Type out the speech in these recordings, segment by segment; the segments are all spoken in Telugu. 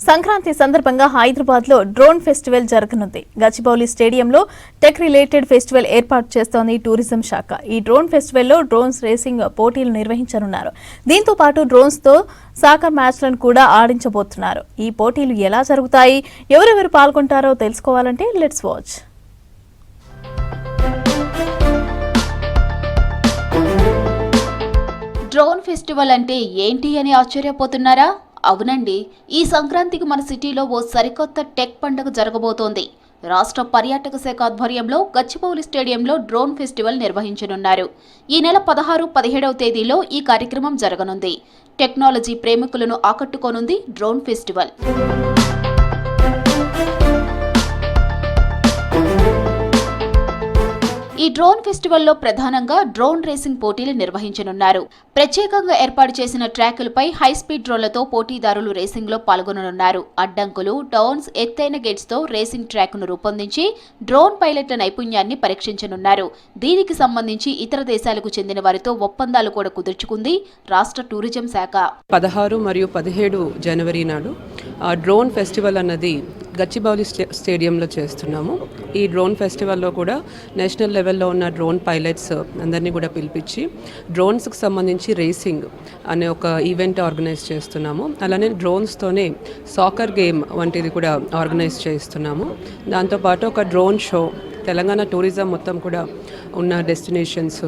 సంక్రాంతి సందర్భంగా హైదరాబాద్ లో డ్రోన్ ఫెస్టివల్ జరగనుంది. గచ్చిబౌలి స్టేడియంలో టెక్ రిలేటెడ్ ఫెస్టివల్ ఏర్పాటు చేస్తోంది టూరిజం శాఖ. ఈ డ్రోన్ ఫెస్టివల్లో డ్రోన్స్ రేసింగ్ పోటీలు నిర్వహించనున్నారు. దీంతో పాటు డ్రోన్స్ తో సాకర్ మ్యాచ్లను కూడా ఆడించబోతున్నారు. ఈ పోటీలు ఎలా జరుగుతాయి, ఎవరెవరు పాల్గొంటారో తెలుసుకోవాలంటే లెట్స్ వాచ్. డ్రోన్ ఫెస్టివల్ అంటే ఏంటి అని ఆశ్చర్యపోతున్నారా? అవునండి, ఈ సంక్రాంతికి మన సిటీలో ఓ సరికొత్త టెక్ పండుగ జరగబోతోంది. రాష్ట్ర పర్యాటక శాఖ ఆధ్వర్యంలో గచ్చిబౌలి స్టేడియంలో డ్రోన్ ఫెస్టివల్ నిర్వహించనున్నారు. ఈ నెల 16, 17వ తేదీలో ఈ కార్యక్రమం జరగనుంది. టెక్నాలజీ ప్రేమికులను ఆకట్టుకోనుంది డ్రోన్ ఫెస్టివల్. ఈ డ్రోన్ ఫెస్టివల్లో ప్రధానంగా డ్రోన్ రేసింగ్ పోటీలు నిర్వహించనున్నారు. ప్రత్యేకంగా ఏర్పాటు చేసిన ట్రాకులపై హైస్పీడ్ డ్రోన్లతో పోటీదారులు రేసింగ్ లో పాల్గొననున్నారు. అడ్డంకులు, డౌన్స్, ఎత్తైన గేట్స్ తో రేసింగ్ ట్రాక్ ను రూపొందించి డ్రోన్ పైలట్ల నైపుణ్యాన్ని పరీక్షించనున్నారు. దీనికి సంబంధించి ఇతర దేశాలకు చెందిన వారితో ఒప్పందాలు కూడా కుదుర్చుకుంది రాష్ట్ర టూరిజం శాఖ. 16 మరియు 17 జనవరి నాడు డ్రోన్ ఫెస్టివల్ అన్నది గచ్చిబౌలి స్టేడియంలో చేస్తున్నాము. ఈ డ్రోన్ ఫెస్టివల్లో కూడా నేషనల్ లెవెల్లో ఉన్న డ్రోన్ పైలట్స్ అందరినీ కూడా పిలిపించి డ్రోన్స్కి సంబంధించి రేసింగ్ అనే ఒక ఈవెంట్ ఆర్గనైజ్ చేస్తున్నాము. అలానే డ్రోన్స్తోనే సాకర్ గేమ్ వంటిది కూడా ఆర్గనైజ్ చేస్తున్నాము. దాంతోపాటు ఒక డ్రోన్ షో, తెలంగాణ టూరిజం మొత్తం కూడా ఉన్న డెస్టినేషన్స్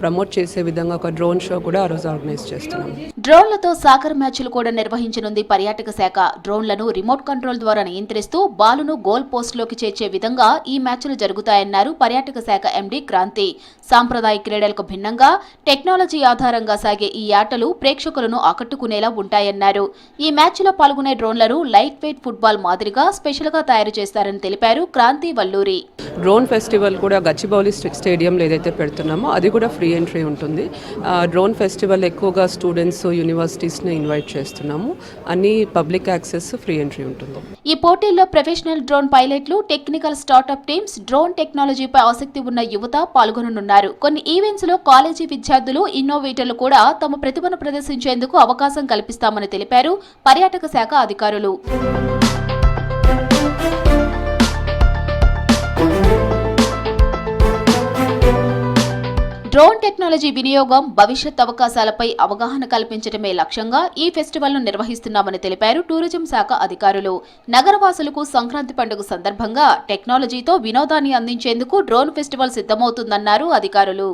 ప్రమోట్ చేసే విధంగా ఒక డ్రోన్ షో కూడా ఆ రోజు ఆర్గనైజ్ చేస్తున్నాం. డ్రోన్లతో సాకర్ మ్యాచ్లు కూడా నిర్వహించనుంది పర్యాటక శాఖ. డ్రోన్లను రిమోట్ కంట్రోల్ ద్వారా నియంత్రిస్తూ బాలును గోల్ పోస్ట్ లోకి చేర్చే విధంగా ఈ మ్యాచ్లు జరుగుతాయన్నారు పర్యాటక శాఖ ఎండీ క్రాంతి. సాంప్రదాయ క్రీడలకు భిన్నంగా టెక్నాలజీ ఆధారంగా సాగే ఈ ఆటలు ప్రేక్షకులను ఆకట్టుకునేలా ఉంటాయన్నారు. ఈ మ్యాచ్లో పాల్గొనే డ్రోన్లను లైట్ వెయిట్ ఫుట్బాల్ మాదిరిగా స్పెషల్ గా తయారు చేస్తారని తెలిపారు క్రాంతి వల్లూరి. డ్రోన్ ఫెస్టివల్ కూడా గచ్చిబౌలి స్టేడియంలో ఏదైతే పెడుతున్నామో అది కూడా ఫ్రీ ఎంట్రీ ఉంటుంది. డ్రోన్ ఫెస్టివల్ ఎక్కువగా స్టూడెంట్స్, యూనివర్సిటీస్ని ఇన్వైట్ చేస్తున్నాము. అన్ని పబ్లిక్ యాక్సెస్, ఫ్రీ ఎంట్రీ ఉంటుంది. ఈ పోటీల్లో ప్రొఫెషనల్ డ్రోన్ పైలట్లు, టెక్నికల్ స్టార్టప్ టీమ్స్, డ్రోన్ టెక్నాలజీపై ఆసక్తి ఉన్న యువత పాల్గొననున్నారు. కొన్ని ఈవెంట్స్ లో కాలేజీ విద్యార్థులు, ఇన్నోవేటర్లు కూడా తమ ప్రతిభను ప్రదర్శించేందుకు అవకాశం కల్పిస్తామని తెలిపారు పర్యాటక శాఖ అధికారులు. డ్రోన్ టెక్నాలజీ వినియోగం, భవిష్యత్ అవకాశాలపై అవగాహన కల్పించడమే లక్ష్యంగా ఈ ఫెస్టివల్ను నిర్వహిస్తున్నామని తెలిపారు టూరిజం శాఖ అధికారులు. నగరవాసులకు సంక్రాంతి పండుగ సందర్భంగా టెక్నాలజీతో వినోదాన్ని అందించేందుకు డ్రోన్ ఫెస్టివల్ సిద్ధమవుతుందన్నారు అధికారులు.